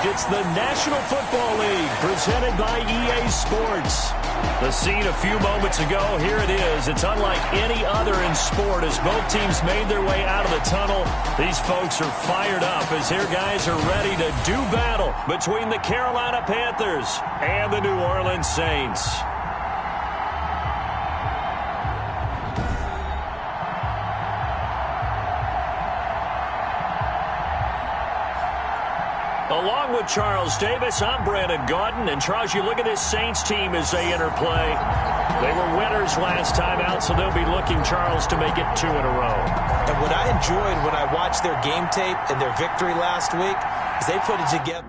It's the National Football League presented by EA Sports. The scene a few moments ago, here it is. It's unlike any other in sport as both teams made their way out of the tunnel. These folks are fired up as their guys are ready to do battle between the Carolina Panthers and the New Orleans Saints. Along with Charles Davis, I'm Brandon Gaudin. And Charles, you look at this Saints team as they interplay. They were winners last time out, so they'll be looking, Charles, to make it 2 in a row. And what I enjoyed when I watched their game tape and their victory last week is they put it together.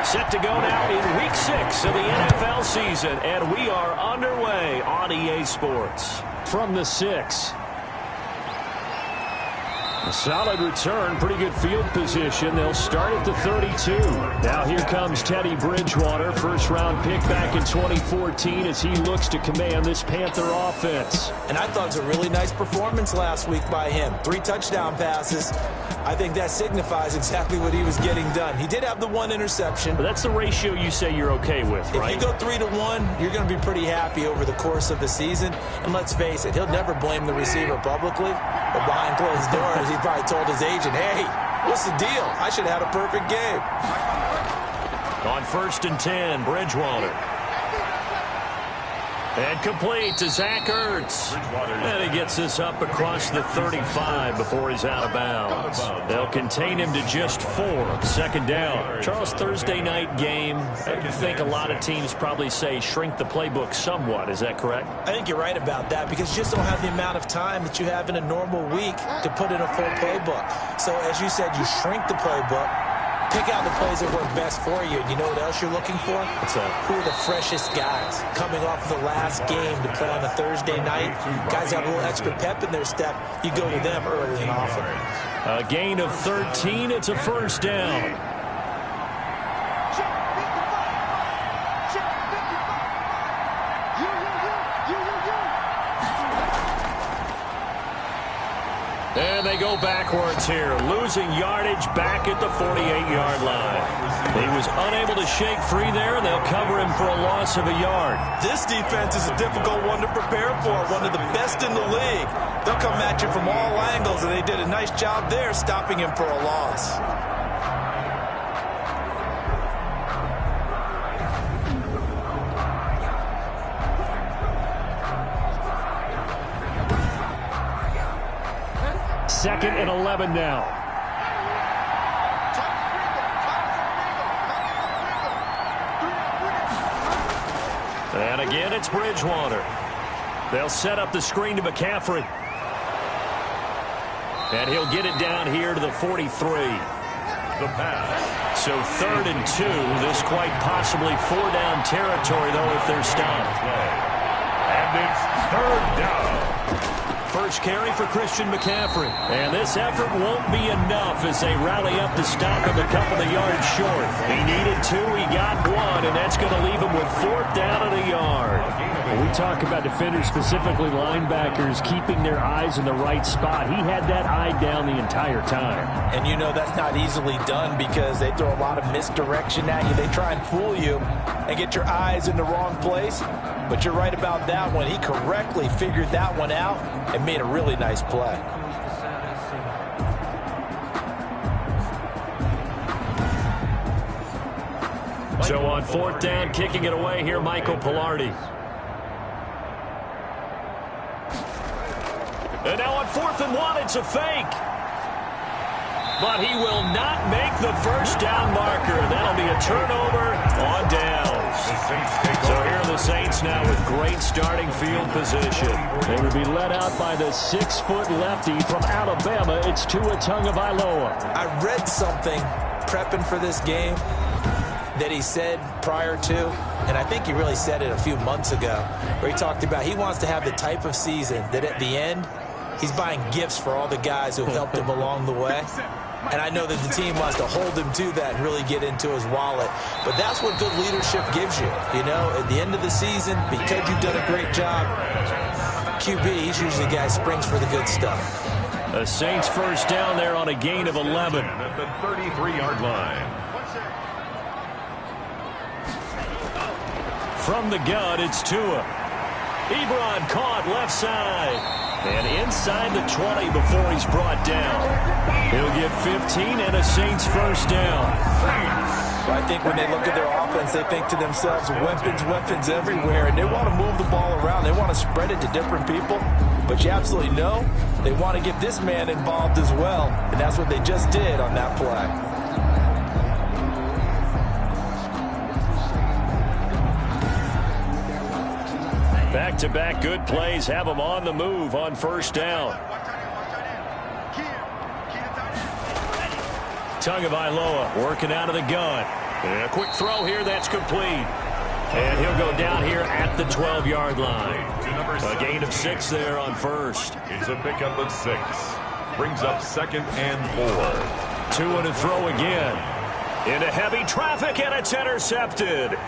Set to go now in Week 6 of the NFL season, and we are underway on EA Sports. From the 6. A solid return, pretty good field position. They'll start at the 32. Now here comes Teddy Bridgewater, first-round pick back in 2014 as he looks to command this Panther offense. And I thought it was a really nice performance last week by him. 3 touchdown passes. I think that signifies exactly what he was getting done. He did have the 1 interception. But that's the ratio you say you're okay with, right? If you go 3-to-1, you're going to be pretty happy over the course of the season. And let's face it, he'll never blame the receiver publicly. But behind closed doors, he probably told his agent, hey, what's the deal? I should have had a perfect game. On 1st and 10, Bridgewater. And complete to Zach Ertz. And he gets this up across the 35 before he's out of bounds. They'll contain him to just 4. 2nd down. Charles, Thursday night game. I think a lot of teams probably say shrink the playbook somewhat. Is that correct? I think you're right about that because you just don't have the amount of time that you have in a normal week to put in a full playbook. So as you said, you shrink the playbook. Pick out the plays that work best for you. And you know what else you're looking for? What's that? Who are the freshest guys coming off the last game to play on a Thursday night? Guys have a little extra pep in their step. You go to them early and often. A gain of 13. It's a 1st down. And they go backwards here, losing yardage back at the 48-yard line. He was unable to shake free there, and they'll cover him for a loss of a yard. This defense is a difficult one to prepare for, one of the best in the league. They'll come at you from all angles, and they did a nice job there stopping him for a loss. Second and 11 now. And again, it's Bridgewater. They'll set up the screen to McCaffrey. And he'll get it down here to the 43. The pass. So 3rd and 2. This quite possibly 4-down territory, though, if they're stopped. And it's 3rd down. First carry for Christian McCaffrey. And this effort won't be enough as they rally up to stop him a couple of yards short. He needed 2, he got 1, and that's going to leave him with 4th down and a yard. When we talk about defenders, specifically linebackers, keeping their eyes in the right spot, he had that eye down the entire time. And you know that's not easily done because they throw a lot of misdirection at you. They try and fool you and get your eyes in the wrong place. But you're right about that one. He correctly figured that one out and made a really nice play. So on 4th down, kicking it away here, Michael Pilardi. And now on 4th and 1, it's a fake. but he will not make the first down marker. That'll be a turnover on downs. So here are the Saints now with great starting field position. They would be led out by the 6-foot lefty from Alabama. It's Tua Tagovailoa. I read something prepping for this game that he said prior to, and I think he really said it a few months ago, where he talked about he wants to have the type of season that at the end, he's buying gifts for all the guys who helped him along the way. And I know that the team wants to hold him to that and really get into his wallet. But that's what good leadership gives you. You know, at the end of the season, because you've done a great job, QB, he's usually the guy who springs for the good stuff. The Saints first down there on a gain of 11. At the 33-yard line. From the gun, it's Tua. Ebron caught left side. And inside the 20 before he's brought down. He'll get 15 and a Saints first down. Well, I think when they look at their offense, they think to themselves, weapons everywhere. And they want to move the ball around. They want to spread it to different people. But you absolutely know they want to get this man involved as well. And that's what they just did on that play. Back-to-back good plays have them on the move on first down. Tagovailoa working out of the gun. And a quick throw here that's complete. And he'll go down here at the 12-yard line. A gain of 6 there on first. It's a pickup of 6. Brings up 2nd and 4. 2 and a throw again. Into heavy traffic, and it's intercepted.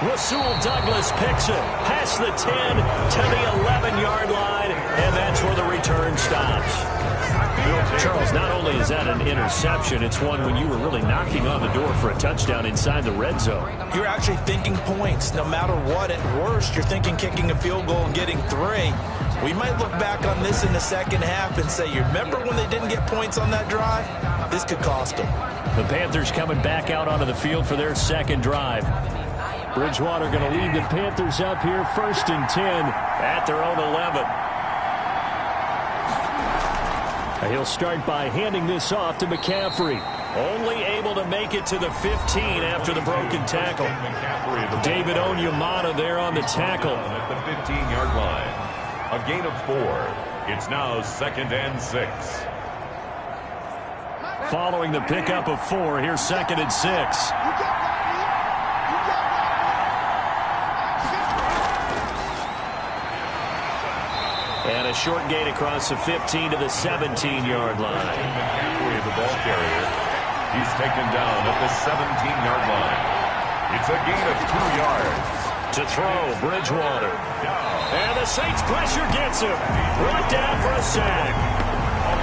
Rasul Douglas picks it past the 10 to the 11-yard line, and that's where the return stops. Charles, not only is that an interception, it's one when you were really knocking on the door for a touchdown inside the red zone. You're actually thinking points. No matter what, at worst, you're thinking kicking a field goal and getting 3. We might look back on this in the second half and say, you remember when they didn't get points on that drive? This could cost them. The Panthers coming back out onto the field for their second drive. Bridgewater going to lead the Panthers up here, 1st and 10 at their own 11. He'll start by handing this off to McCaffrey. Only able to make it to the 15 after the broken tackle. David Onyemata there on the tackle. At the 15-yard line. A gain of 4. It's now 2nd and 6. Following the pickup of 4, here's 2nd and 6. And a short gain across the 15 to the 17-yard line. McCaffrey, the ball carrier. He's taken down at the 17-yard line. It's a gain of 2 yards. To throw, Bridgewater. And the Saints pressure gets him. Brought down for a sack.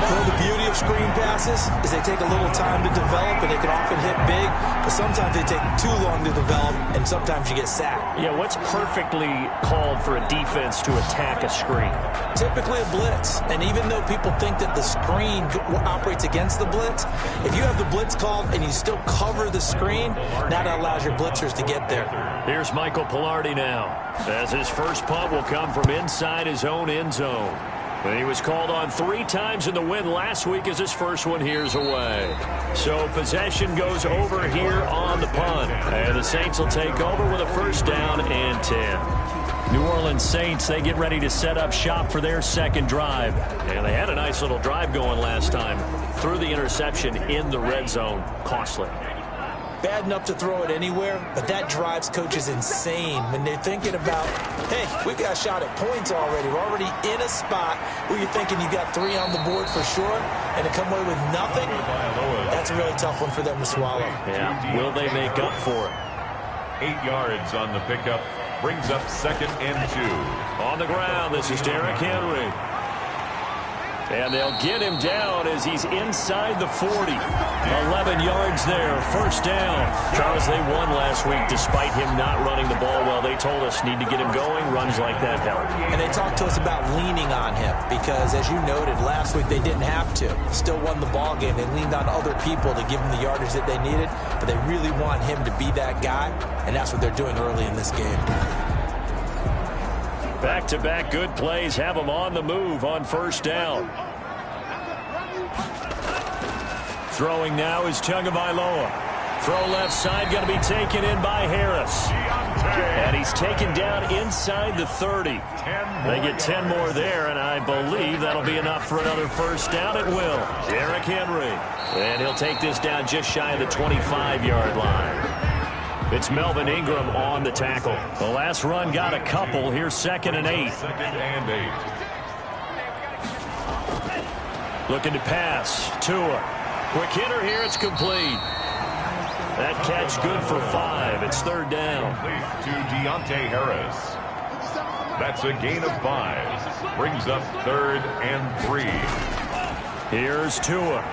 Well, the beauty of screen passes is they take a little time to develop, and they can often hit big, but sometimes they take too long to develop, and sometimes you get sacked. Yeah, what's perfectly called for a defense to attack a screen? Typically a blitz, and even though people think that the screen operates against the blitz, if you have the blitz called and you still cover the screen, now that allows your blitzers to get there. Here's Michael Pilardi now, as his first punt will come from inside his own end zone. And he was called on 3 times in the win last week as his first one here's away. So possession goes over here on the punt. And the Saints will take over with a first down and 10. New Orleans Saints, they get ready to set up shop for their second drive. And they had a nice little drive going last time. Threw the interception in the red zone. Costly. Bad enough to throw it anywhere, but that drives coaches insane when they're thinking about, hey, we got a shot at points already. We're already in a spot where you're thinking you got 3 on the board for sure, and to come away with nothing, that's a really tough one for them to swallow. Yeah, will they make up for it? 8 yards on the pickup. Brings up 2nd and 2. On the ground, this is Derrick Henry. And they'll get him down as he's inside the 40. 11 yards there, first down. Charles, they won last week despite him not running the ball well. They told us need to get him going. Runs like that help. And they talked to us about leaning on him because, as you noted, last week they didn't have to. Still won the ball game. They leaned on other people to give them the yardage that they needed, but they really want him to be that guy, and that's what they're doing early in this game. Back-to-back good plays have them on the move on first down. Throwing now is Tagovailoa. Throw left side, going to be taken in by Harris. And he's taken down inside the 30. They get 10 more there, and I believe that'll be enough for another first down. It will. Derrick Henry. And he'll take this down just shy of the 25-yard line. It's Melvin Ingram on the tackle. The last run got a couple. Here's 2nd and 8. 2nd and 8. Looking to pass. Tua. Quick hitter here. It's complete. That catch good for 5. It's 3rd down. To Deontay Harris. That's a gain of 5. Brings up 3rd and 3. Here's Tua.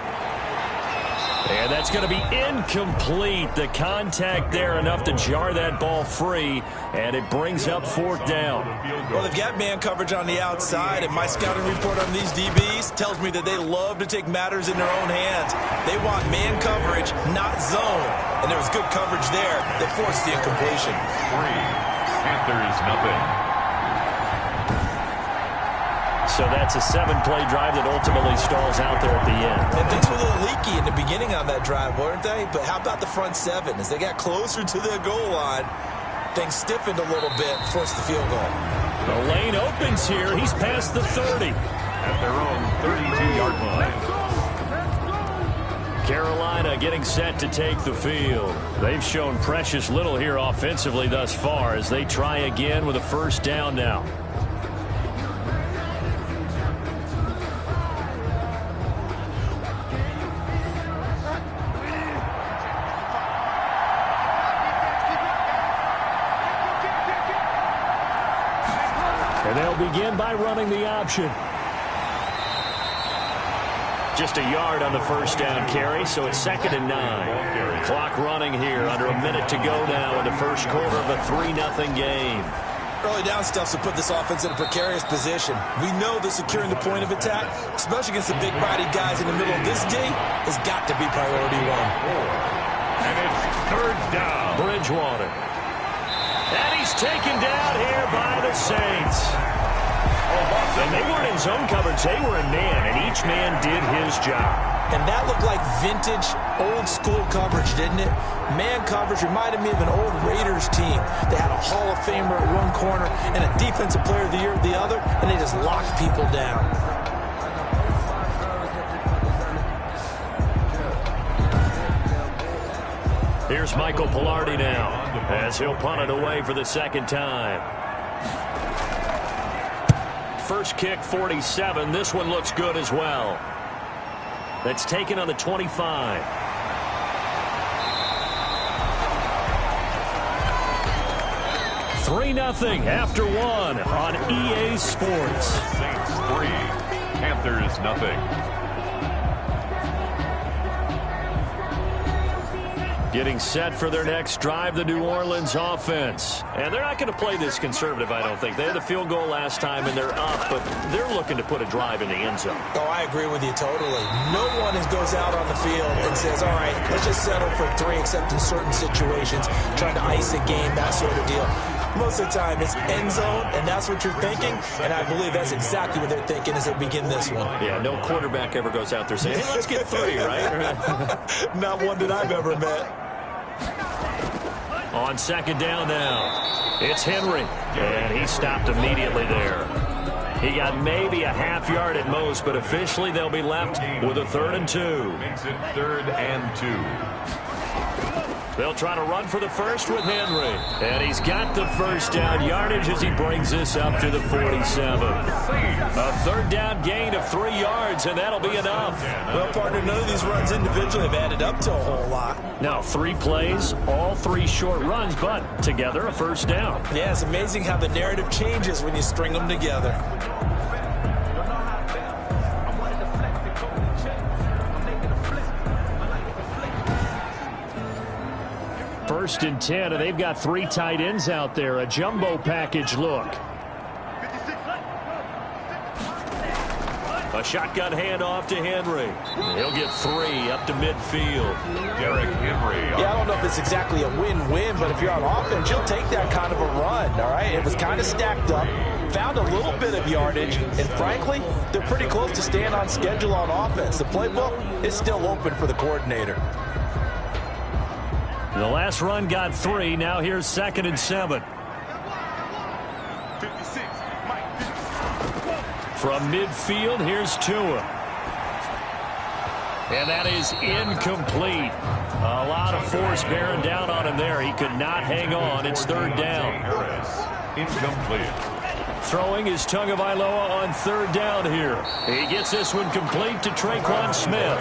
And that's going to be incomplete. The contact there enough to jar that ball free, and it brings up 4th down. Well, they've got man coverage on the outside, and my scouting report on these DBs tells me that they love to take matters in their own hands. They want man coverage, not zone. And there was good coverage there that forced the incompletion. 3. Panthers nothing. So that's a 7-play drive that ultimately stalls out there at the end. And things were a little leaky in the beginning on that drive, weren't they? But how about the front 7? As they got closer to the goal line, things stiffened a little bit, forced the field goal. The lane opens here. He's past the 30. At their own 32-yard line. Carolina getting set to take the field. They've shown precious little here offensively thus far as they try again with a first down now. And they'll begin by running the option. Just a yard on the first down carry, so it's 2nd and 9. Clock running here, under a minute to go now in the first quarter of a 3-0 game. Early down stuff to put this offense in a precarious position. We know that securing the point of attack, especially against the big-bodied guys in the middle of this D, has got to be priority 1. And it's 3rd down. Bridgewater. And he's taken down here by the Saints. And they weren't in zone coverage. They were in man, and each man did his job. And that looked like vintage, old-school coverage, didn't it? Man coverage reminded me of an old Raiders team. They had a Hall of Famer at one corner and a Defensive Player of the Year at the other, and they just locked people down. Here's Michael Pilardi now, as he'll punt it away for the 2nd time. First kick, 47. This one looks good as well. That's taken on the 25. Three 3-0 after 1 on EA Sports. Saints 3, Panthers nothing. Getting set for their next drive, the New Orleans offense. And they're not going to play this conservative, I don't think. They had the field goal last time, and they're up, but they're looking to put a drive in the end zone. Oh, I agree with you totally. No one goes out on the field and says, all right, let's just settle for 3, except in certain situations, trying to ice a game, that sort of deal. Most of the time, it's end zone, and that's what you're thinking, and I believe that's exactly what they're thinking as they begin this one. Yeah, no quarterback ever goes out there saying, hey, let's get 3, right? Not one that I've ever met. On 2nd down now, it's Henry, and he stopped immediately there. He got maybe a half yard at most, but officially they'll be left with a 3rd and 2. Makes it 3rd and 2. They'll try to run for the first with Henry. And he's got the first down yardage as he brings this up to the 47. A 3rd down gain of 3 yards, and that'll be enough. Well, partner, none of these runs individually have added up to a whole lot. Now, 3 plays, all 3 short runs, but together a first down. Yeah, it's amazing how the narrative changes when you string them together. First and 10, and they've got 3 tight ends out there. A jumbo package look. A shotgun handoff to Henry. He'll get 3 up to midfield. Derrick Henry. Yeah, I don't know if it's exactly a win-win, but if you're on offense, you'll take that kind of a run, all right? It was kind of stacked up, found a little bit of yardage, and frankly, they're pretty close to staying on schedule on offense. The playbook is still open for the coordinator. The last run got 3. Now here's 2nd and 7. From midfield, here's Tua. And that is incomplete. A lot of force bearing down on him there. He could not hang on. It's 3rd down. Incomplete. Throwing is Tagovailoa on 3rd down here. He gets this one complete to Traquan Smith.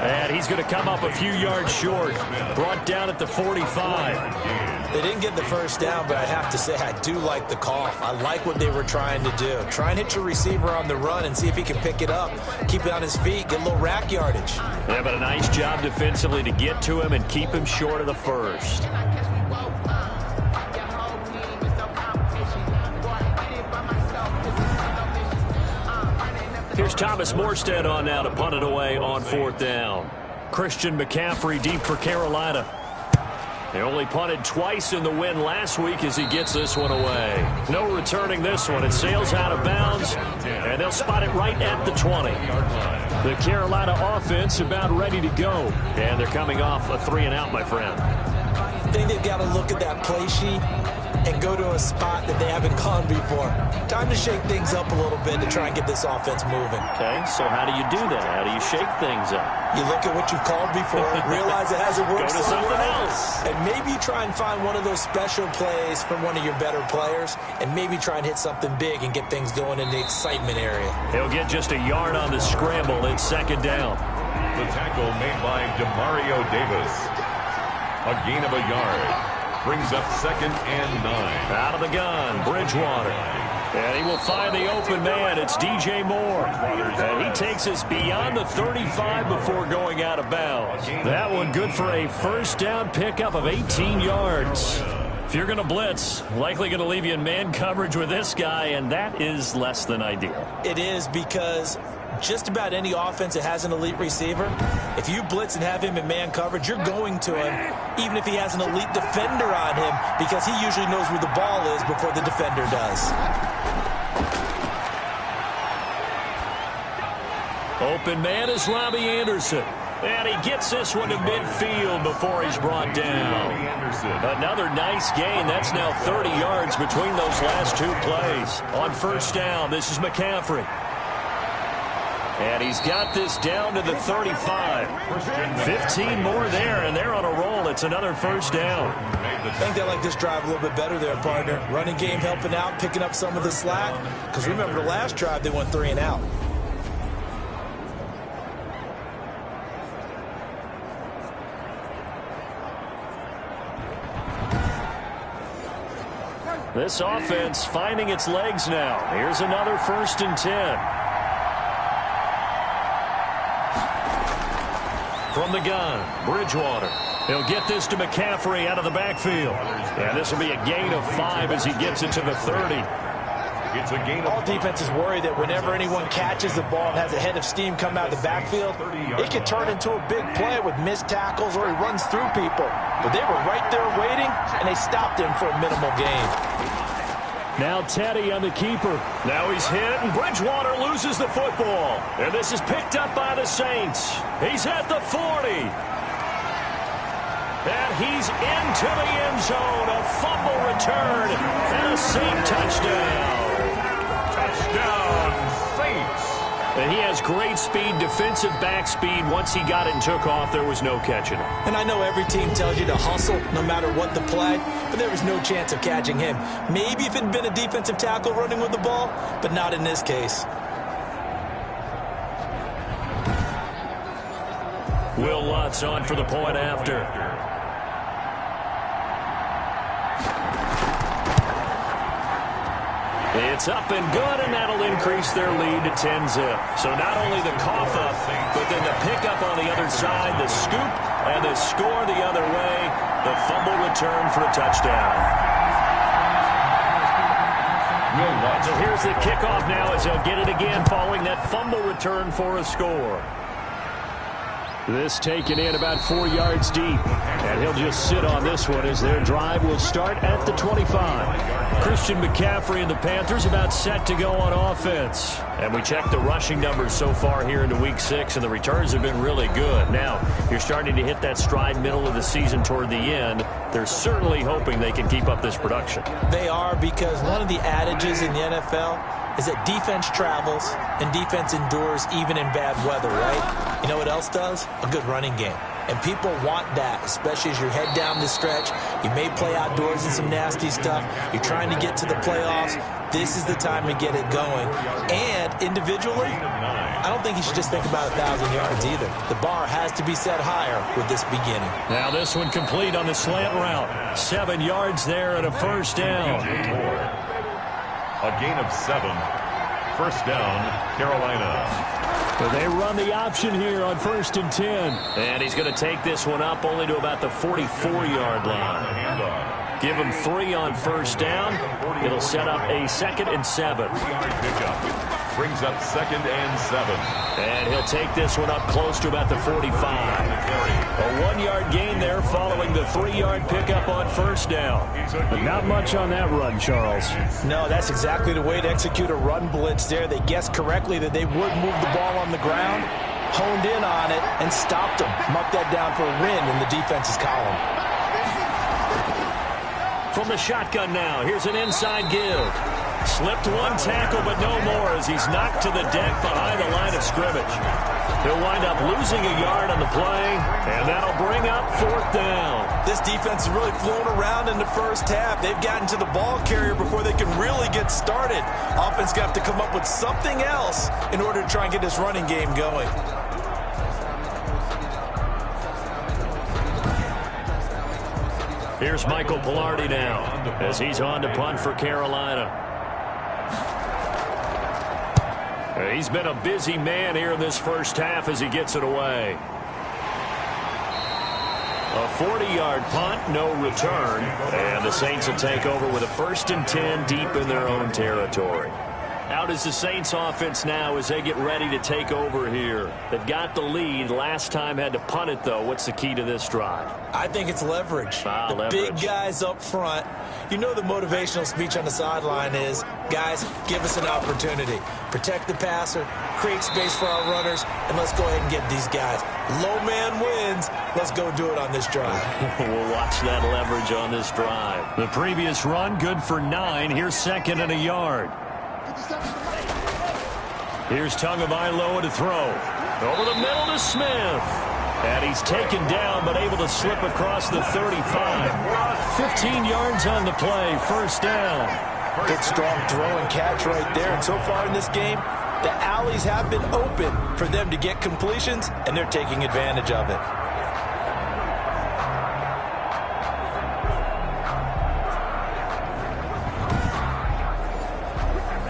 And he's going to come up a few yards short. Brought down at the 45. They didn't get the first down, but I have to say I do like the call. I like what they were trying to do. Try and hit your receiver on the run and see if he can pick it up, keep it on his feet, get a little rack yardage. Yeah, but a nice job defensively to get to him and keep him short of the first. Here's Thomas Morstead on now to punt it away on 4th down. Christian McCaffrey deep for Carolina. They only punted twice in the win last week as he gets this one away. No returning this one. It sails out of bounds, and they'll spot it right at the 20. The Carolina offense about ready to go, and they're coming off a 3-and-out, my friend. I think they've got to look at that play sheet and go to a spot that they haven't gone before. Time to shake things up a little bit to try and get this offense moving. Okay, so how do you do that? How do you shake things up? You look at what you've called before, realize it hasn't worked Go to something else. And maybe try and find one of those special plays from one of your better players, and maybe try and hit something big and get things going in the excitement area. He'll get just a yard on the scramble. It's 2nd down. The tackle made by Demario Davis. A gain of a yard. Brings up 2nd and 9. Out of the gun, Bridgewater. And he will find the open man. It's DJ Moore. And he takes us beyond the 35 before going out of bounds. That one good for a 1st down pickup of 18 yards. If you're going to blitz, likely going to leave you in man coverage with this guy, and that is less than ideal. It is, because just about any offense that has an elite receiver, if you blitz and have him in man coverage, you're going to him, even if he has an elite defender on him, because he usually knows where the ball is before the defender does. Open man is Robbie Anderson. And he gets this one to midfield before he's brought down. Another nice gain. That's now 30 yards between those last 2 plays. On 1st down, this is McCaffrey. And he's got this down to the 35. 15 more there, and they're on a roll. It's another 1st down. I think they like this drive a little bit better there, partner. Running game helping out, picking up some of the slack. Because remember, the last drive, they went 3-and-out. This offense finding its legs now. Here's another 1st and 10. From the gun, Bridgewater. He'll get this to McCaffrey out of the backfield. And this will be a gain of 5 as he gets it to the 30. It's a gain of All defenses worry that whenever anyone catches the ball and has a head of steam come out of the backfield, it can turn into a big play with missed tackles or he runs through people. But they were right there waiting, and they stopped him for a minimal gain. Now Teddy on the keeper. Now he's hit, and Bridgewater loses the football. And this is picked up by the Saints. He's at the 40. And he's into the end zone. A fumble return and a Saint touchdown. touchdown, Saints. And he has great speed, defensive back speed. Once he got it and took off, there was no catching him. And I know every team tells you to hustle no matter what the play, but there was no chance of catching him. Maybe if it had been a defensive tackle running with the ball, but not in this case. Will Lutz on for the point after. It's up and good, and that'll increase their lead to 10-zip. So not only the cough up, but then the pickup on the other side, the scoop, and the score the other way, the fumble return for a touchdown. So here's the kickoff now as he'll get it again following that fumble return for a score. This taken in about 4 yards deep. And he'll just sit on this one as their drive will start at the 25. Christian McCaffrey and the Panthers about set to go on offense. And we checked the rushing numbers so far here into Week 6, and the returns have been really good. Now, you're starting to hit that stride middle of the season toward the end. They're certainly hoping they can keep up this production. They are, because one of the adages in the NFL is that defense travels and defense endures even in bad weather, right? You know what else does? A good running game. And people want that, especially as you head down the stretch. You may play outdoors in some nasty stuff. You're trying to get to the playoffs. This is the time to get it going. And individually, I don't think you should just think about 1,000 yards either. The bar has to be set higher with this beginning. Now this one complete on the slant route. 7 yards there and a first down. A gain of 7. First down, Carolina. So they run the option here on 1st and 10. And he's going to take this one up only to about the 44-yard line. Give him 3 on first down. It'll set up a 2nd and 7. Brings up 2nd and 7. And he'll take this one up close to about the 45. A 1-yard gain there following the 3-yard pickup on first down. But not much on that run, Charles. No, that's exactly the way to execute a run blitz there. They guessed correctly that they would move the ball on the ground, honed in on it, and stopped them. Mark that down for a win in the defense's column. From the shotgun now, here's an inside give. Slipped one tackle, but no more as he's knocked to the deck behind the line of scrimmage. He'll wind up losing a yard on the play, and that'll bring up 4th down. This defense is really flown around in the first half. They've gotten to the ball carrier before they can really get started. Offense got to come up with something else in order to try and get this running game going. Here's Michael Pilardi now as he's on to punt for Carolina. He's been a busy man here in this first half as he gets it away. A 40-yard punt, no return. And the Saints will take over with a 1st and 10 deep in their own territory. Out is the Saints offense now as they get ready to take over here. They've got the lead. Last time had to punt it, though. What's the key to this drive? I think it's leverage. Leverage. Big guys up front. You know the motivational speech on the sideline is, guys, give us an opportunity. Protect the passer, create space for our runners, and let's go ahead and get these guys. Low man wins. Let's go do it on this drive. We'll watch that leverage on this drive. The previous run, good for 9. Here's 2nd and a yard. Here's Tagovailoa to throw. Over the middle to Smith. And he's taken down, but able to slip across the 35. 15 yards on the play, first down. Good strong throw and catch right there. And so far in this game, the alleys have been open for them to get completions, and they're taking advantage of it.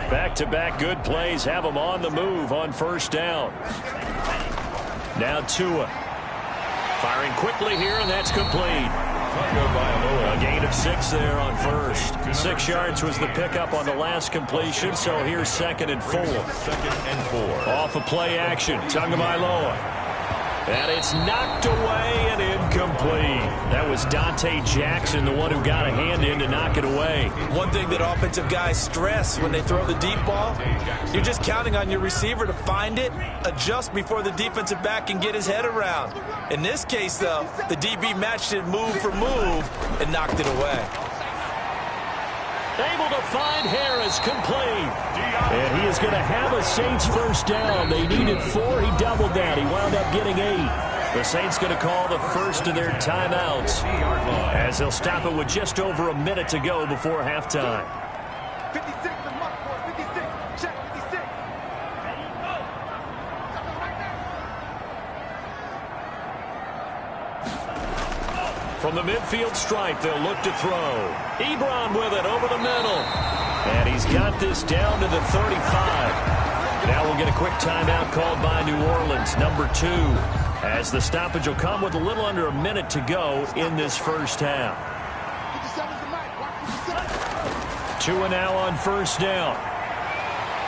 Back-to-back good plays have them on the move on first down. Now Tua. Firing quickly here, and that's complete. A gain of 6 there on first. 6 yards was the pickup on the last completion, so here's 2nd and 4. 2nd and 4. Off of play action, Tagovailoa. And it's knocked away and incomplete. That was Dante Jackson, the one who got a hand in to knock it away. One thing that offensive guys stress when they throw the deep ball, you're just counting on your receiver to find it, adjust before the defensive back can get his head around. In this case, though, the DB matched it move for move and knocked it away. Able to find Harris, complete. And he is going to have a Saints first down. They needed 4. He doubled that. He wound up getting 8. The Saints going to call the first of their timeouts as they'll stop it with just over a minute to go before halftime. 56, the mark for 56. Check 56. From the midfield stripe, they'll look to throw. Ebron with it over the middle. And he's got this down to the 35. Now we'll get a quick timeout called by New Orleans, number 2, as the stoppage will come with a little under a minute to go in this first half. Tua now on first down.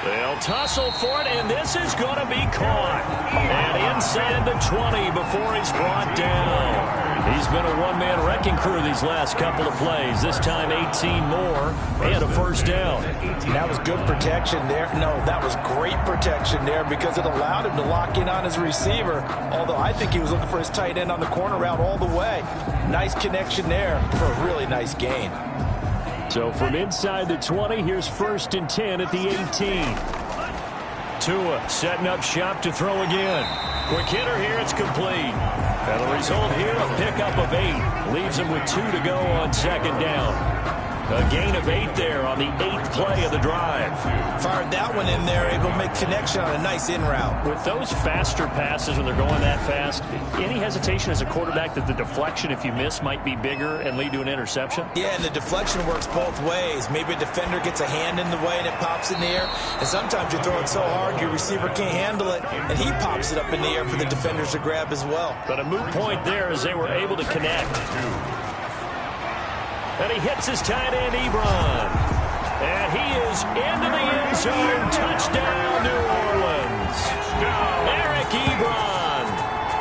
They'll tussle for it, and this is going to be caught. And inside the 20 before he's brought down. He's been a one-man wrecking crew these last couple of plays. This time 18 more and a first down. That was good protection there. No, that was great protection there because it allowed him to lock in on his receiver, although I think he was looking for his tight end on the corner route all the way. Nice connection there for a really nice gain. So from inside the 20, here's 1st and 10 at the 18. Tua setting up shop to throw again. Quick hitter here, it's complete. And the result here, a pickup of 8. Leaves him with 2 to go on second down. A gain of 8 there on the 8th play of the drive. Fired that one in there, able to make connection on a nice in route. With those faster passes when they're going that fast, any hesitation as a quarterback that the deflection, if you miss, might be bigger and lead to an interception? Yeah, and the deflection works both ways. Maybe a defender gets a hand in the way and it pops in the air. And sometimes you throw it so hard your receiver can't handle it, and he pops it up in the air for the defenders to grab as well. But a moot point there as they were able to connect. And he hits his tight end, Ebron. And he is into the end zone. Touchdown, New Orleans. Eric Ebron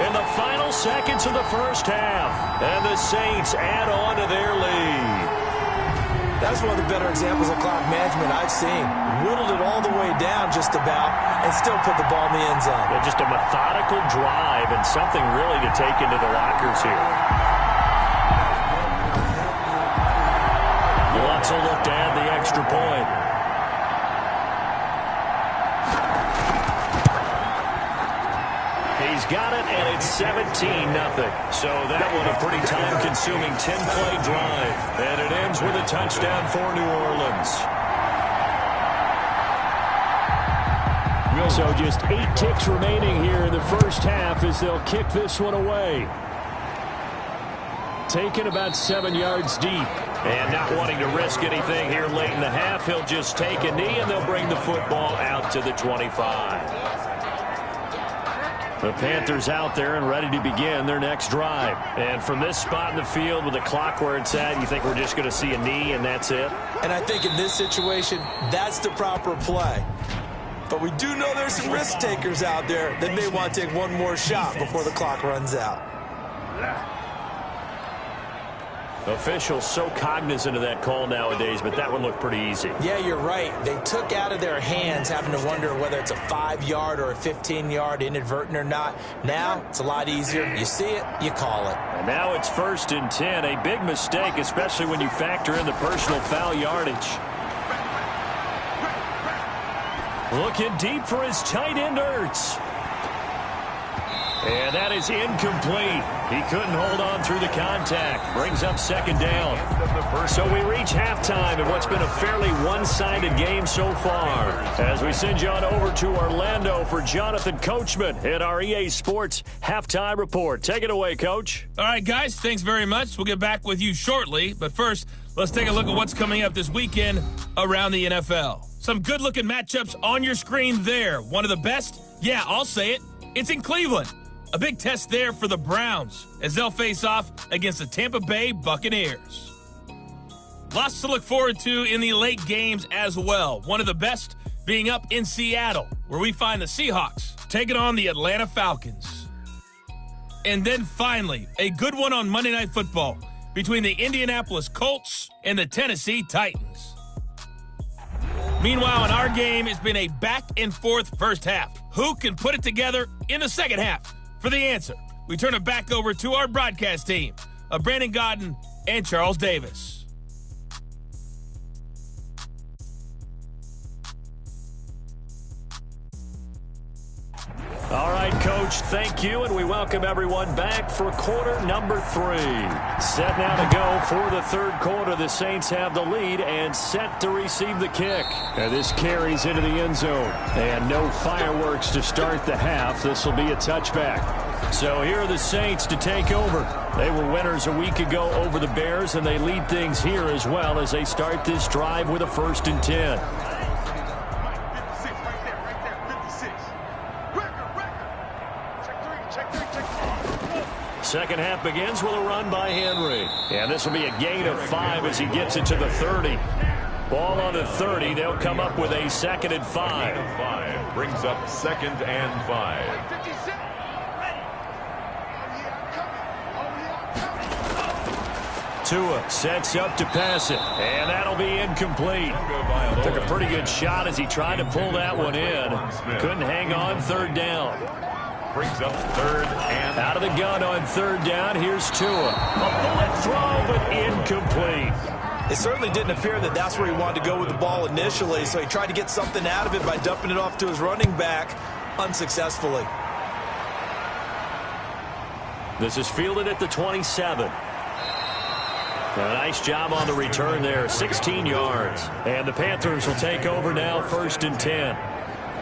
in the final seconds of the first half. And the Saints add on to their lead. That's one of the better examples of clock management I've seen. Whittled it all the way down just about and still put the ball in the end zone. Yeah, just a methodical drive and something really to take into the lockers here. Lots of look to add the extra point. He's got it, and it's 17-0. So that one a pretty time-consuming 10-play drive. And it ends with a touchdown for New Orleans. So just 8 ticks remaining here in the first half as they'll kick this one away. Taken about 7 yards deep. And not wanting to risk anything here late in the half, he'll just take a knee, and they'll bring the football out to the 25. The Panthers out there and ready to begin their next drive. And from this spot in the field with the clock where it's at, you think we're just going to see a knee and that's it? And I think in this situation, that's the proper play. But we do know there's some risk takers out there that may want to take one more shot before the clock runs out. Officials so cognizant of that call nowadays, but that one looked pretty easy. Yeah, you're right. They took out of their hands having to wonder whether it's a 5-yard or a 15-yard inadvertent or not. Now, it's a lot easier. You see it, you call it. And now it's 1st and 10. A big mistake, especially when you factor in the personal foul yardage. Looking deep for his tight end, Ertz. And that is incomplete. He couldn't hold on through the contact. Brings up second down. So we reach halftime in what's been a fairly one-sided game so far. As we send you on over to Orlando for Jonathan Coachman at our EA Sports Halftime Report. Take it away, Coach. All right, guys, thanks very much. We'll get back with you shortly. But first, let's take a look at what's coming up this weekend around the NFL. Some good-looking matchups on your screen there. One of the best? Yeah, I'll say it. It's in Cleveland. A big test there for the Browns as they'll face off against the Tampa Bay Buccaneers. Lots to look forward to in the late games as well. One of the best being up in Seattle, where we find the Seahawks taking on the Atlanta Falcons. And then finally, a good one on Monday Night Football between the Indianapolis Colts and the Tennessee Titans. Meanwhile, in our game, it's been a back-and-forth first half. Who can put it together in the second half? For the answer, we turn it back over to our broadcast team of Brandon Godden and Charles Davis. All right, Coach, thank you, and we welcome everyone back for quarter number 3. Set now to go for the third quarter. The Saints have the lead and set to receive the kick. And this carries into the end zone. And no fireworks to start the half. This will be a touchback. So here are the Saints to take over. They were winners a week ago over the Bears, and they lead things here as well as they start this drive with a 1st and 10. Second half begins with a run by Henry. And this will be a gain of 5 as he gets it to the 30. Ball on the 30. They'll come up with a 2nd and 5. Gain of 5 brings up 2nd and 5. 56. Tua sets up to pass it, and that'll be incomplete. Took a pretty good shot as he tried to pull that one in. Couldn't hang on 3rd down. Brings up 3rd and out of the gun on 3rd down. Here's Tua. A bullet throw, but incomplete. It certainly didn't appear that that's where he wanted to go with the ball initially, so he tried to get something out of it by dumping it off to his running back unsuccessfully. This is fielded at the 27. A nice job on the return there, 16 yards. And the Panthers will take over now, 1st and 10.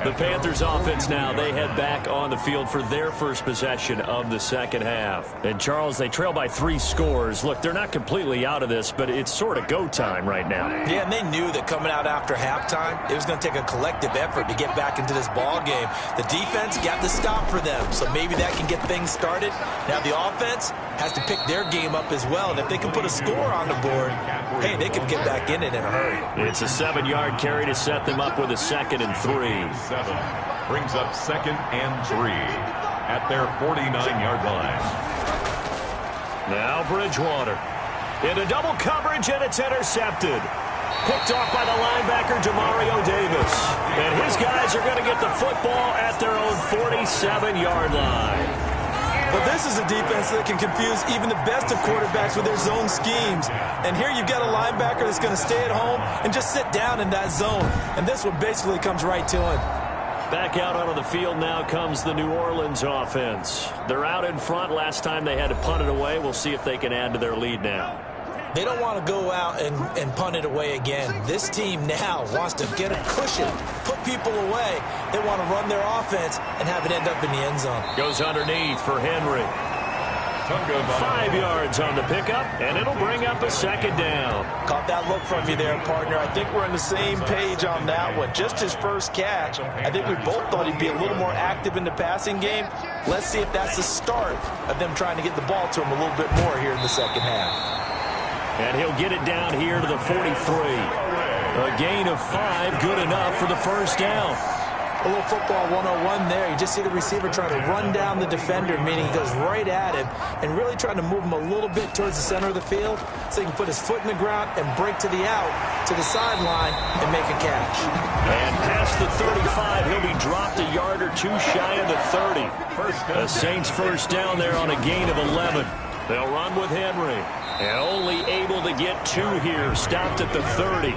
The Panthers offense now, they head back on the field for their first possession of the 2nd half. And Charles, they trail by 3 scores. Look, they're not completely out of this, but it's sort of go time right now. Yeah, and they knew that coming out after halftime, it was going to take a collective effort to get back into this ball game. The defense got the stop for them, so maybe that can get things started. Now the offense has to pick their game up as well, and if they can put a score on the board, hey, they can get back in it in a hurry. It's a 7-yard carry to set them up with a 2nd and 3. 7 brings up 2nd and 3 at their 49-yard line. Now Bridgewater into double coverage, and it's intercepted. Picked off by the linebacker, Demario Davis. And his guys are going to get the football at their own 47-yard line. But this is a defense that can confuse even the best of quarterbacks with their zone schemes. And here you've got a linebacker that's going to stay at home and just sit down in that zone. And this one basically comes right to him. Back out onto the field now comes the New Orleans offense. They're out in front. Last time they had to punt it away. We'll see if they can add to their lead now. They don't want to go out and punt it away again. This team now wants to get a cushion, put people away. They want to run their offense and have it end up in the end zone. Goes underneath for Henry. 5 yards on the pickup, and it'll bring up a 2nd down. Caught that look from you there, partner. I think we're on the same page on that one. Just his first catch. I think we both thought he'd be a little more active in the passing game. Let's see if that's the start of them trying to get the ball to him a little bit more here in the 2nd half. And he'll get it down here to the 43. A gain of 5, good enough for the 1st down. A little football 101 there. You just see the receiver trying to run down the defender, meaning he goes right at him and really trying to move him a little bit towards the center of the field so he can put his foot in the ground and break to the out, to the sideline, and make a catch. And past the 35, he'll be dropped a yard or 2 shy of the 30. The Saints 1st down there on a gain of 11. They'll run with Henry. And only able to get 2 here. Stopped at the 30.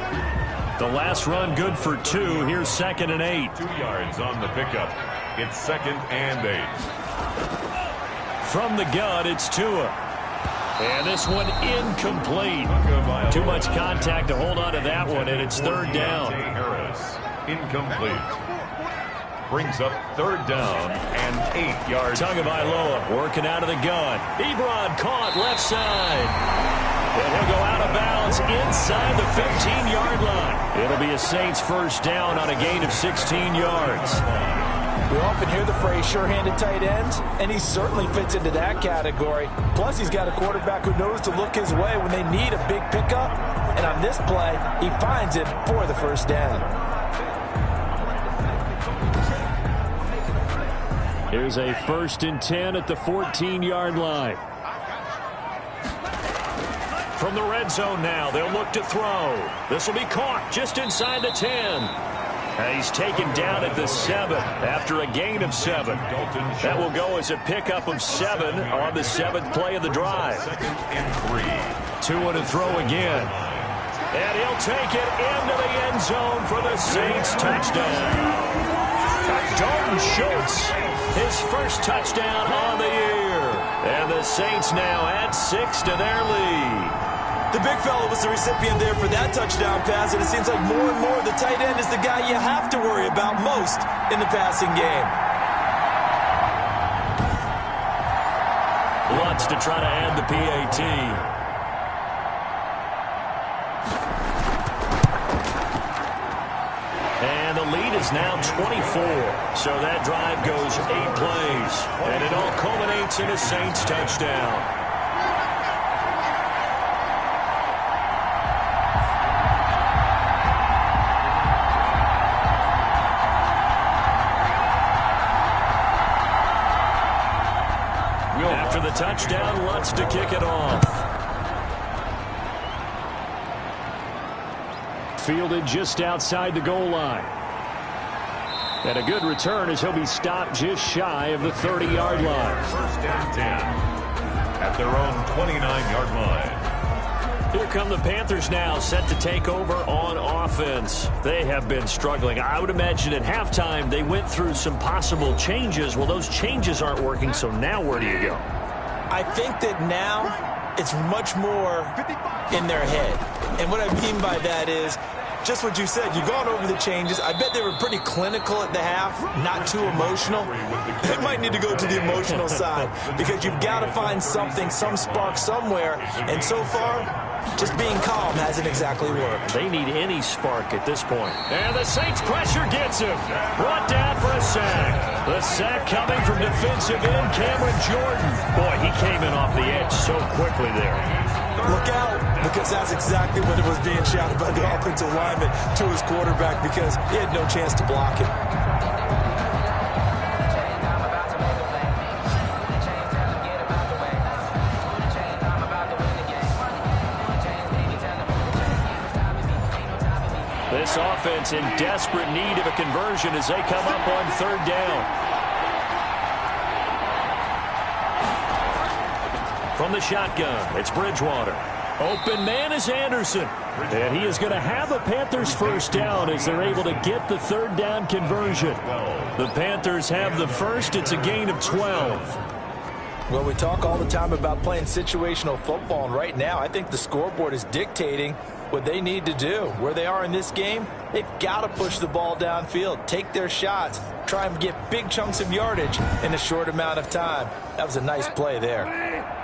The last run good for 2. Here's 2nd and 8. 2 yards on the pickup. It's 2nd and 8. From the gun, it's Tua. And this one incomplete. Too much contact to hold on to that one, and it's 3rd down. Harris, incomplete. Brings up 3rd down and 8 yards. Tagovailoa working out of the gun. Ebron caught left side. And he'll go out of bounds inside the 15-yard line. It'll be a Saints 1st down on a gain of 16 yards. We often hear the phrase sure-handed tight ends, and he certainly fits into that category. Plus, he's got a quarterback who knows to look his way when they need a big pickup. And on this play, he finds it for the 1st down. Here's a 1st and 10 at the 14-yard line. From the red zone now, they'll look to throw. This will be caught just inside the 10. And he's taken down at the 7 after a gain of 7. That will go as a pickup of 7 on the 7th play of the drive. 2nd and 3. Tua to throw again. And he'll take it into the end zone for the Saints touchdown. Dalton Schultz, his first touchdown on the year. And the Saints now add 6 to their lead. The big fella was the recipient there for that touchdown pass, and it seems like more and more the tight end is the guy you have to worry about most in the passing game. Lutz to try to add the PAT. And the lead is now 24. So that drive goes 8 plays. And it all culminates in a Saints touchdown. touchdown, Lutz to kick it off. Fielded just outside the goal line. And a good return as he'll be stopped just shy of the 30-yard line. First and 10 at their own 29-yard line. Here come the Panthers now, set to take over on offense. They have been struggling. I would imagine at halftime they went through some possible changes. Well, those changes aren't working, so now where do you go? I think that now it's much more in their head. And what I mean by that is just what you said. You've gone over the changes. I bet they were pretty clinical at the half, not too emotional. They might need to go to the emotional side because you've got to find something, some spark somewhere. And so far, just being calm hasn't exactly worked. They need any spark at this point. And the Saints pressure gets him. Brought down for a sack. The sack coming from defensive end Cameron Jordan. Boy, he came in off the edge so quickly there. Look out, because that's exactly what it was being shouted by the offensive lineman to his quarterback because he had no chance to block him. This offense in desperate need of a conversion as they come up on third down. From the shotgun, it's Bridgewater. Open man is Anderson. And he is going to have a Panthers first down as they're able to get the third down conversion. The Panthers have the first. It's a gain of 12. Well, we talk all the time about playing situational football, and right now I think the scoreboard is dictating what they need to do. Where they are in this game, they've got to push the ball downfield, take their shots, try and get big chunks of yardage in a short amount of time. That was a nice play there.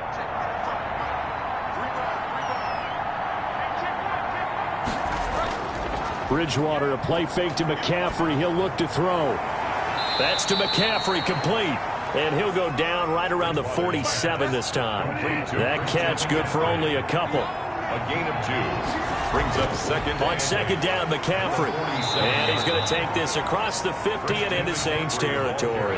Bridgewater, a play fake to McCaffrey. He'll look to throw. That's to McCaffrey, complete. And he'll go down right around the 47 this time. That catch good for only a couple. A gain of 2. Brings up second. On second down, McCaffrey. And he's going to take this across the 50 and into Saints territory.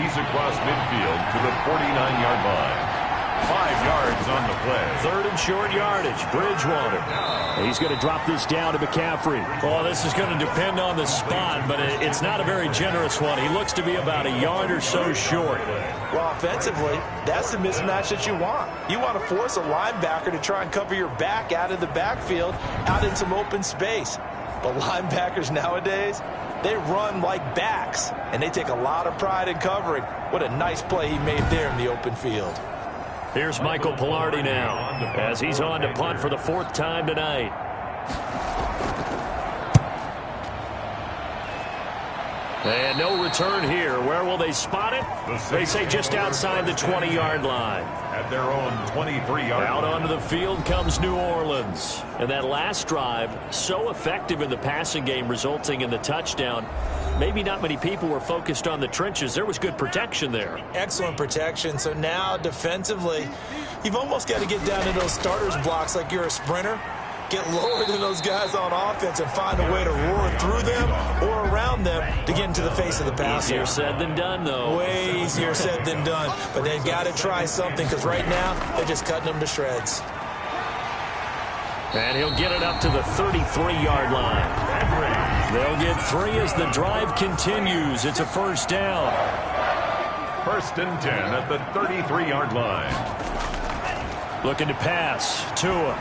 He's across midfield to the 49-yard line. 5 yards on the play. Third and short yardage. Bridgewater. He's going to drop this down to McCaffrey. Well, this is going to depend on the spot, but it's not a very generous one. He looks to be about a yard or so short. Well, offensively, that's the mismatch that you want. You want to force a linebacker to try and cover your back out of the backfield, out in some open space. But linebackers nowadays, they run like backs, and they take a lot of pride in covering. What a nice play he made there in the open field. Here's Michael Pilardi now as he's on to punt for the 4th time tonight. And no return here. Where will they spot it? They say just outside the 20-yard line. At their own 23-yard Out line. onto the field comes New Orleans. And that last drive, so effective in the passing game, resulting in the touchdown. Maybe not many people were focused on the trenches. There was good protection there. Excellent protection. So now defensively, you've almost got to get down to those starters blocks like you're a sprinter. Get lower than those guys on offense and find a way to roar through them or around them to get into the face of the passer. Easier said than done, though. Way easier said than done. But they've got to try something because right now they're just cutting them to shreds. And he'll get it up to the 33-yard line. They'll get 3 as the drive continues. It's a first down. First and 10 at the 33-yard line. Looking to pass. Tua.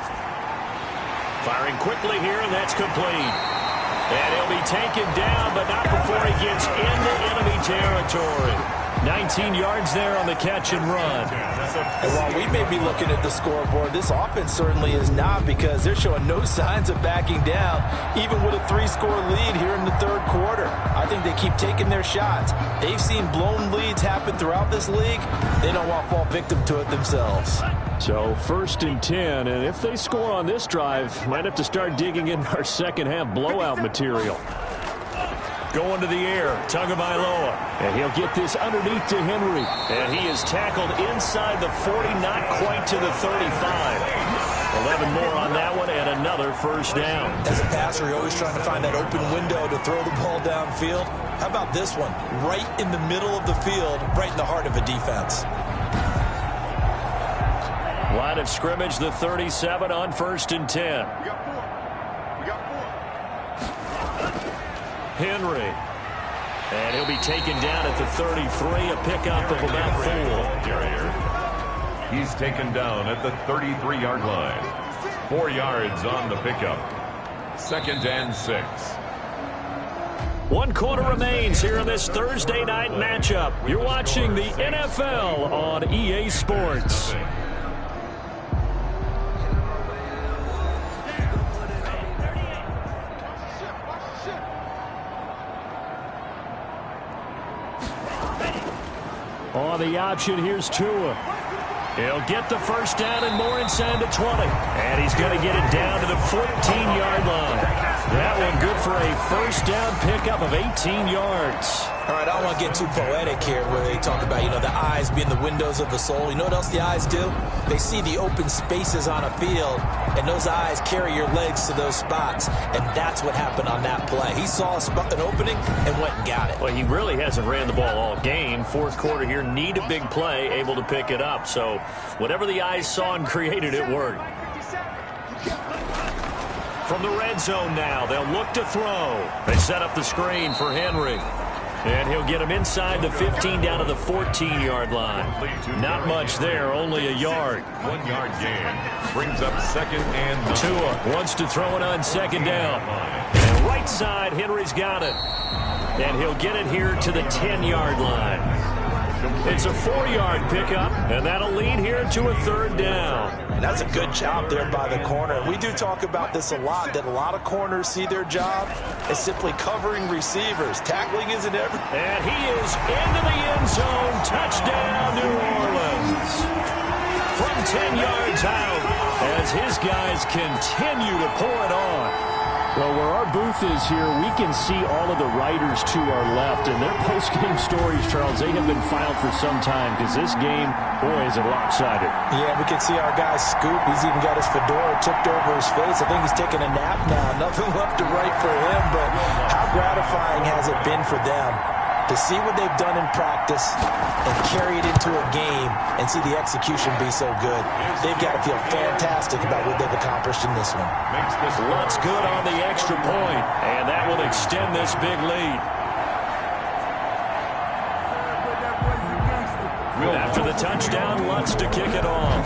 Firing quickly here, and that's complete. And he'll be taken down, but not before he gets into enemy territory. 19 yards there on the catch and run. And while we may be looking at the scoreboard, this offense certainly is not because they're showing no signs of backing down, even with a 3-score lead here in the third quarter. I think they keep taking their shots. They've seen blown leads happen throughout this league. They don't want to fall victim to it themselves. So first and 10, and if they score on this drive, might have to start digging in our second half blowout material. Going to the air, Tagovailoa, and he'll get this underneath to Henry. And he is tackled inside the 40, not quite to the 35. 11 more on that one, and another first down. As a passer, you're always trying to find that open window to throw the ball downfield. How about this one? Right in the middle of the field, right in the heart of a defense. Line of scrimmage, the 37 on 1st and 10. We got 4. We got 4. Henry. And he'll be taken down at the 33, a pickup of about 4. He's taken down at the 33-yard line. 4 yards on the pickup. 2nd and 6. 1 quarter remains here in this Thursday night matchup. You're watching the NFL on EA Sports. On the option, here's Tua. He'll get the first down and more inside the 20. And he's going to get it down to the 14-yard line. That one good for a first down pickup of 18 yards. All right, I don't want to get too poetic here where they talk about, the eyes being the windows of the soul. You know what else the eyes do? They see the open spaces on a field, and those eyes carry your legs to those spots, and that's what happened on that play. He saw an opening and went and got it. Well, he really hasn't ran the ball all game. 4th quarter here, need a big play, able to pick it up. So whatever the eyes saw and created, it worked. From the red zone now, they'll look to throw. They set up the screen for Henry. And he'll get him inside the 15 down to the 14-yard line. Not much there, only a yard. 1 yard gain. Brings up 2nd and 9. Tua wants to throw it on 2nd down. And right side, Henry's got it. And he'll get it here to the 10-yard line. It's a 4-yard pickup, and that'll lead here to a 3rd down. And that's a good job there by the corner. We do talk about this a lot, that a lot of corners see their job as simply covering receivers. Tackling isn't everything. And he is into the end zone. Touchdown, New Orleans. From 10 yards out, as his guys continue to pour it on. Well, where our booth is here, we can see all of the writers to our left. And their post-game stories, Charles, they have been filed for some time because this game, boy, is it lopsided. Yeah, we can see our guy Scoop. He's even got his fedora tipped over his face. I think he's taking a nap now. Nothing left to write for him, but how gratifying has it been for them to see what they've done in practice and carry it into a game and see the execution be so good. They've got to feel fantastic about what they've accomplished in this one. Lutz good on the extra point, and that will extend this big lead. After the touchdown, Lutz to kick it off.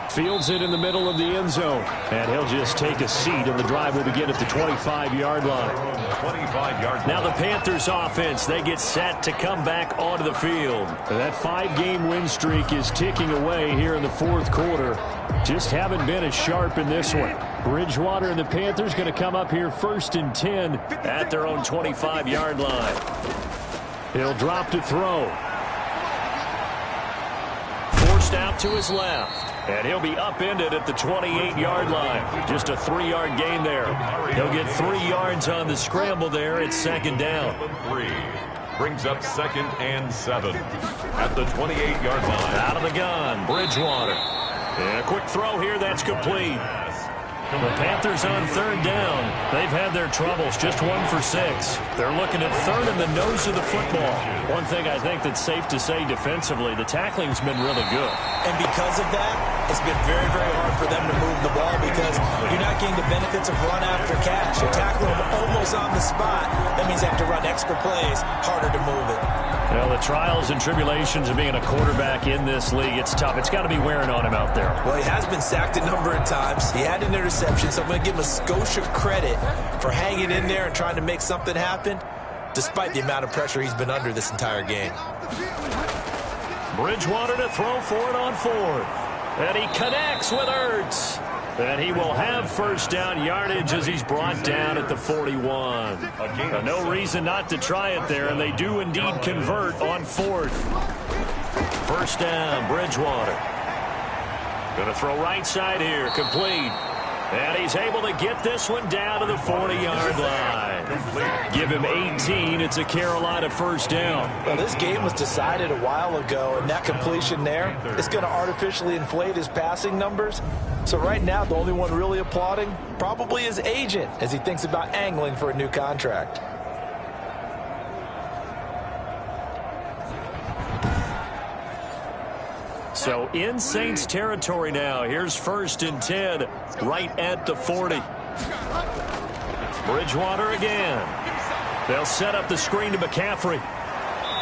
Fields it in the middle of the end zone. And he'll just take a seat, and the drive will begin at the 25-yard line. 25-yard. Now the Panthers offense, they get set to come back onto the field. That 5-game win streak is ticking away here in the 4th quarter. Just haven't been as sharp in this one. Bridgewater and the Panthers going to come up here 1st and 10 at their own 25-yard line. He'll drop to throw. Forced out to his left. And he'll be upended at the 28-yard line. Just a 3-yard gain there. He'll get 3 yards on the scramble there. It's 2nd down. 3 brings up 2nd and 7 at the 28-yard line. Out of the gun, Bridgewater. And a quick throw here, that's complete. The Panthers on 3rd down. They've had their troubles, just 1 for 6. They're looking at 3rd in the nose of the football. One thing I think that's safe to say defensively, the tackling's been really good. And because of that, it's been very, very hard for them to move the ball because you're not getting the benefits of run after catch. You're tackling them almost on the spot. That means they have to run extra plays, harder to move it. Well, the trials and tribulations of being a quarterback in this league, it's tough. It's got to be wearing on him out there. Well, he has been sacked a number of times. He had an interception, so I'm going to give him a Scotia credit for hanging in there and trying to make something happen, despite the amount of pressure he's been under this entire game. Bridgewater to throw for it on 4th. And he connects with Ertz. And he will have 1st down yardage as he's brought down at the 41. No reason not to try it there, and they do indeed convert on 4th. 1st down, Bridgewater. Going to throw right side here, complete. And he's able to get this one down to the 40-yard line. Give him 18. It's a Carolina 1st down. Well, this game was decided a while ago, and that completion there is going to artificially inflate his passing numbers. So right now, the only one really applauding probably his agent as he thinks about angling for a new contract. So in Saints territory now. Here's 1st and 10 right at the 40. Bridgewater again. They'll set up the screen to McCaffrey.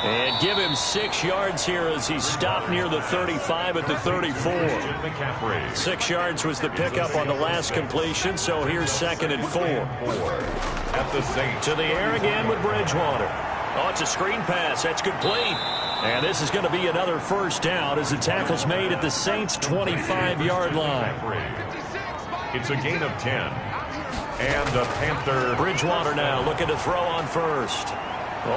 And give him 6 yards here as he stopped near the 35 at the 34. 6 yards was the pickup on the last completion, so here's 2nd and 4. To the air again with Bridgewater. Oh, it's a screen pass. That's complete. And this is going to be another 1st down as the tackle's made at the Saints' 25-yard line. It's a gain of 10. And the Panther. Bridgewater now looking to throw on 1st.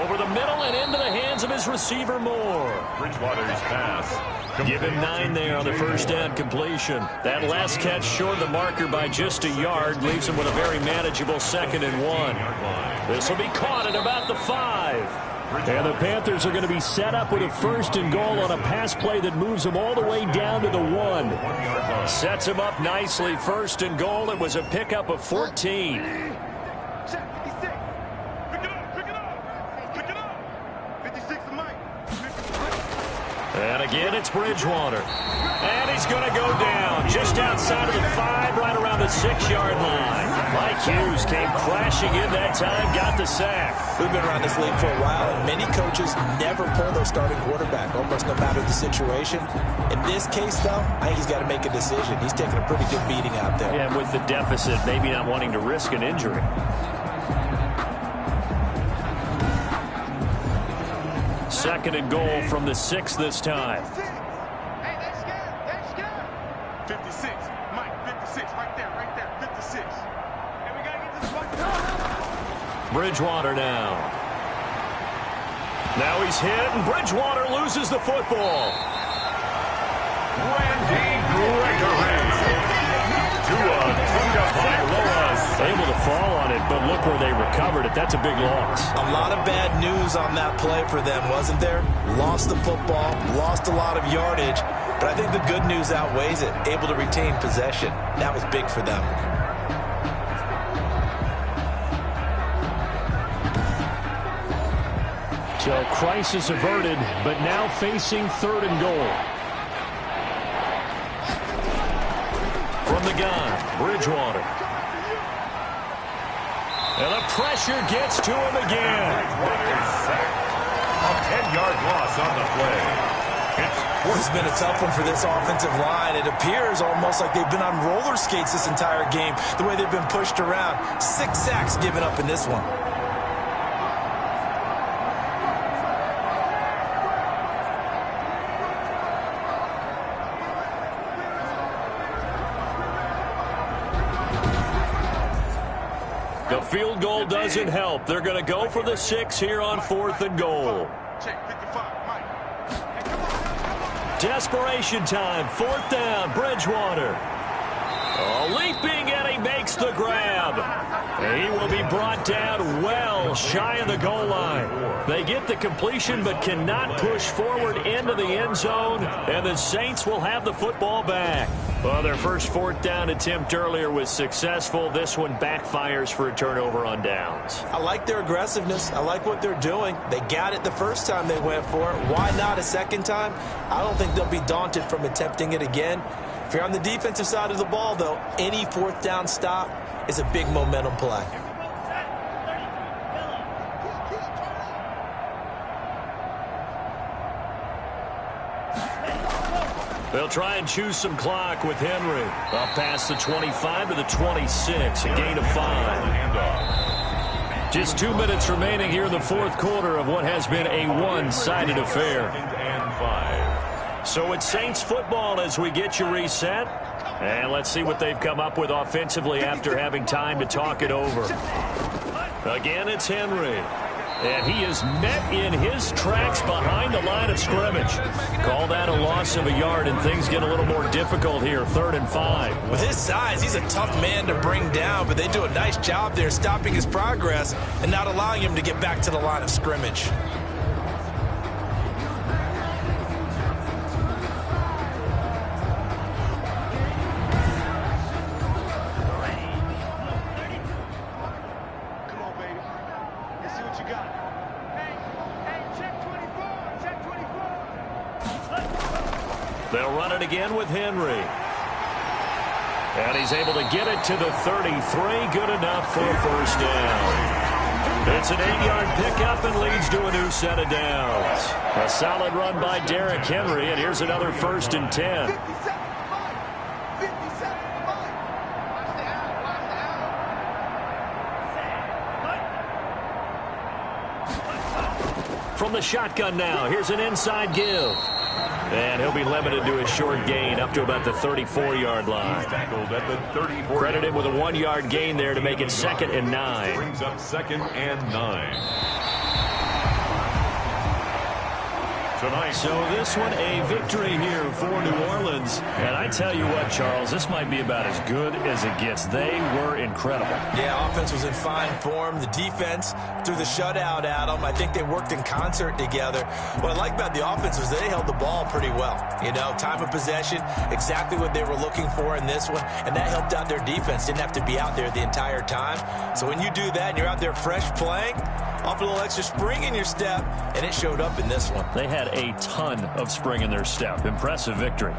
Over the middle and into the hands of his receiver Moore. Bridgewater's pass. Give him 9 there on the 1st down completion. That last catch short of the marker by just a yard leaves him with a very manageable 2nd and 1. This will be caught at about the 5. And the Panthers are going to be set up with a 1st and goal on a pass play that moves them all the way down to the 1. Sets him up nicely. 1st and goal. It was a pickup of 14. And again, it's Bridgewater. And he's going to go down just outside of the 5, right around the 6-yard line. Mike Hughes came crashing in that time, got the sack. We've been around this league for a while, and many coaches never pull their starting quarterback, almost no matter the situation. In this case, though, I think he's got to make a decision. He's taking a pretty good beating out there. Yeah, and with the deficit, maybe not wanting to risk an injury. Second and goal from the 6 this time. Hey, that's scared. 56. Mike, 56. Right there. 56. And we got to get to the bucket. Bridgewater now. Now he's hit, and Bridgewater loses the football. Randy Gregory. Tua Tagovailoa. Able to fall on it, but look where they recovered it. That's a big loss. A lot of bad news on that play for them, wasn't there? Lost the football, lost a lot of yardage, but I think the good news outweighs it. Able to retain possession. That was big for them. So crisis averted, but now facing 3rd and goal. From the gun, Bridgewater. And the pressure gets to him again. A 10-yard loss on the play. It's been a tough one for this offensive line. It appears almost like they've been on roller skates this entire game, the way they've been pushed around. 6 sacks given up in this one. The field goal doesn't help. They're going to go for the 6 here on 4th and goal. Desperation time. 4th down. Bridgewater. Oh, leaping, and he makes the grab. He will be brought down well shy of the goal line. They get the completion but cannot push forward into the end zone, and the Saints will have the football back. Well, their first 4th down attempt earlier was successful. This one backfires for a turnover on downs. I like their aggressiveness. I like what they're doing. They got it the first time they went for it. Why not a second time? I don't think they'll be daunted from attempting it again. If you're on the defensive side of the ball, though, any 4th down stop is a big momentum play. They'll try and choose some clock with Henry. Up past the 25 to the 26, a gain of 5. Just 2 minutes remaining here in the 4th quarter of what has been a one-sided affair. So it's Saints football as we get you reset. And let's see what they've come up with offensively after having time to talk it over. Again, it's Henry. And he is met in his tracks behind the line of scrimmage. Call that a loss of a yard, and things get a little more difficult here, 3rd and 5. With his size, he's a tough man to bring down, but they do a nice job there stopping his progress and not allowing him to get back to the line of scrimmage. They'll run it again with Henry. And he's able to get it to the 33. Good enough for a first down. It's an 8-yard pickup and leads to a new set of downs. A solid run by Derrick Henry, and here's another 1st and 10. From the shotgun now, here's an inside give. And he'll be limited to a short gain up to about the 34-yard line. Tackled at the 34. Credit him with a 1-yard gain there to make it 2nd and 9. Brings up 2nd and 9. Tonight. So this one a victory here for New Orleans. And I tell you what, Charles, this might be about as good as it gets. They were incredible. Yeah, offense was in fine form. The defense threw the shutout at them. I think they worked in concert together. What I like about the offense was they held the ball pretty well. You know, time of possession, exactly what they were looking for in this one. And that helped out their defense. Didn't have to be out there the entire time. So when you do that and you're out there fresh playing, off a little extra spring in your step, and it showed up in this one. They had a ton of spring in their step. Impressive victory.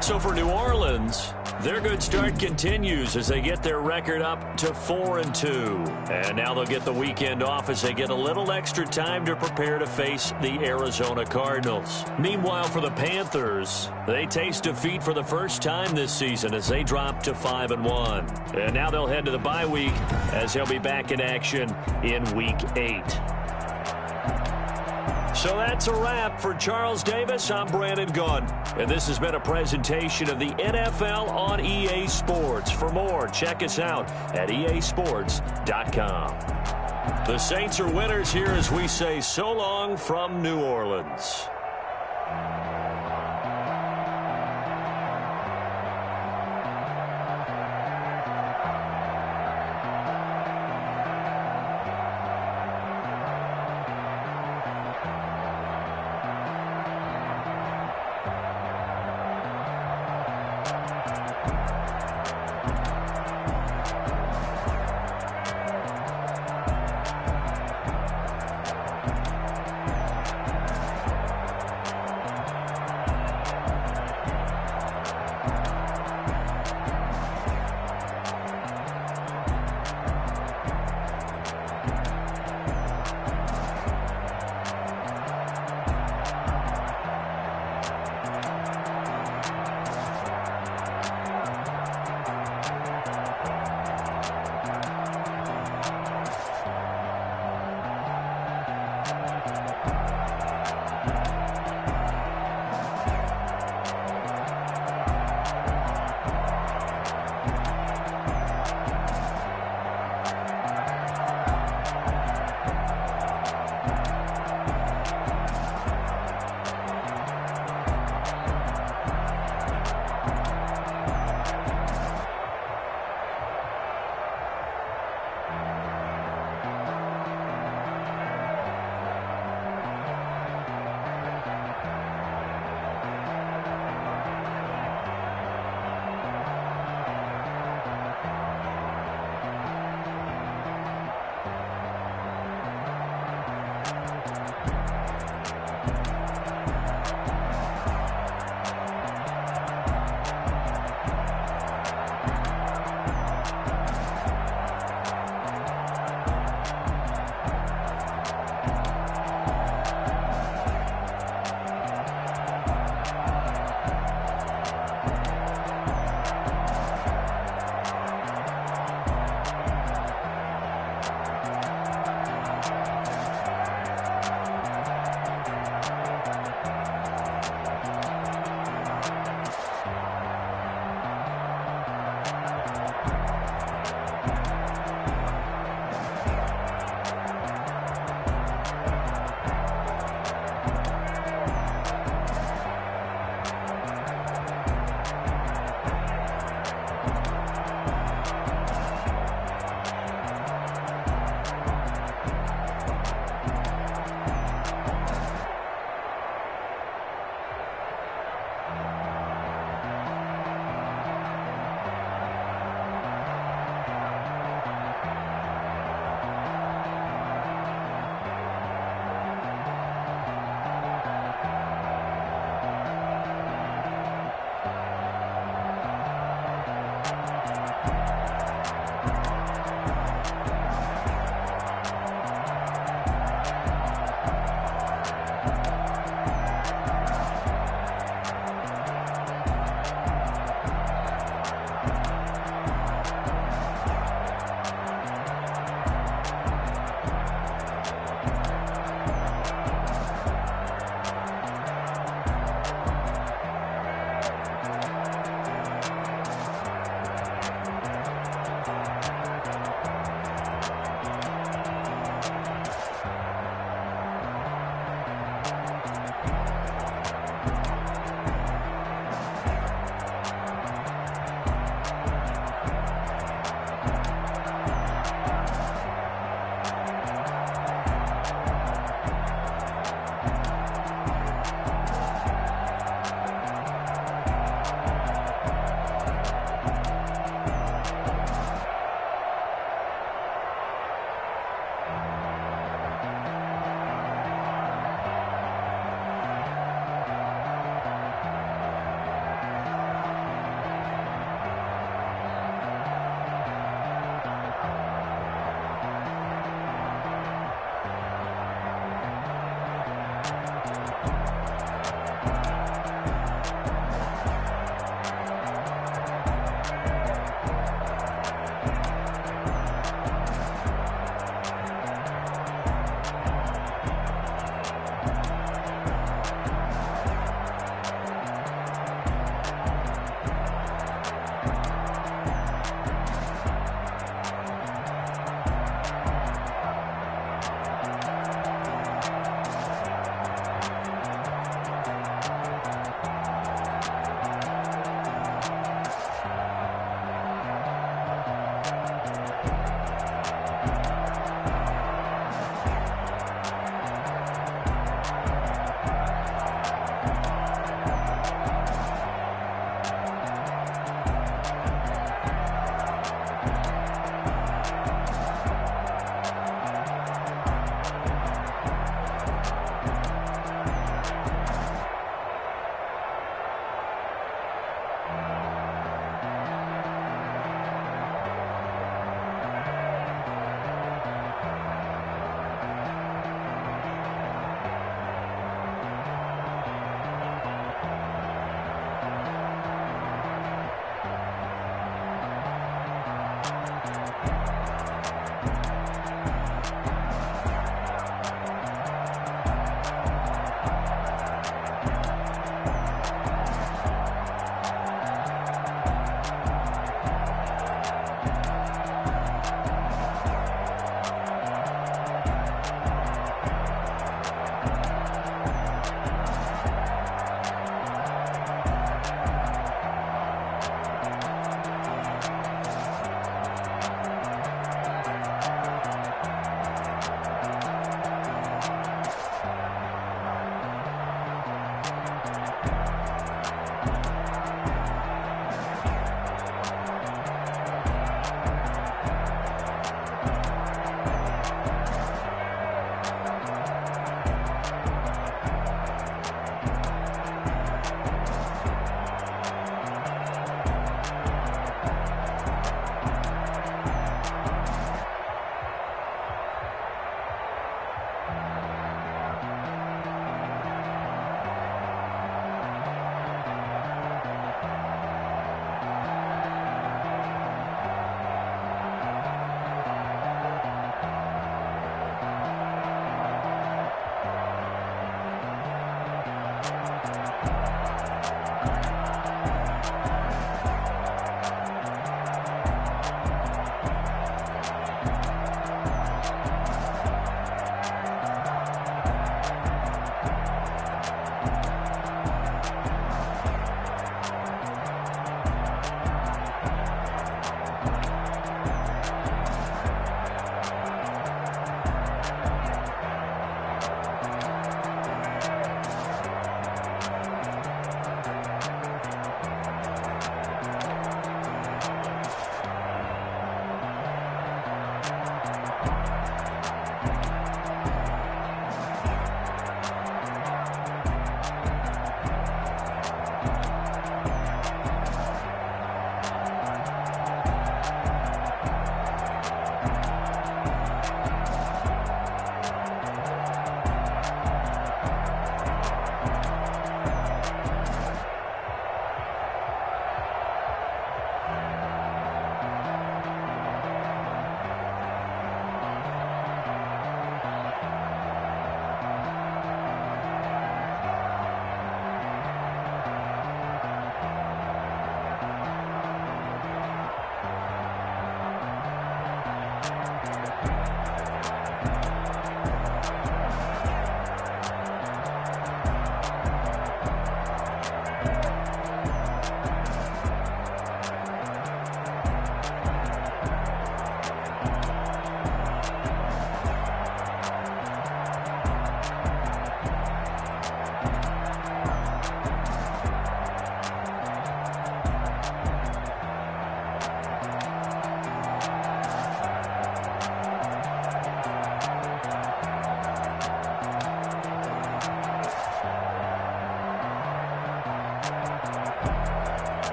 So for New Orleans, their good start continues as they get their record up to 4-2. And now they'll get the weekend off as they get a little extra time to prepare to face the Arizona Cardinals. Meanwhile, for the Panthers, they taste defeat for the first time this season as they drop to 5-1. And now they'll head to the bye week as they'll be back in action in Week 8. So that's a wrap. For Charles Davis, I'm Brandon Gaudin. And this has been a presentation of the NFL on EA Sports. For more, check us out at easports.com. The Saints are winners here as we say so long from New Orleans.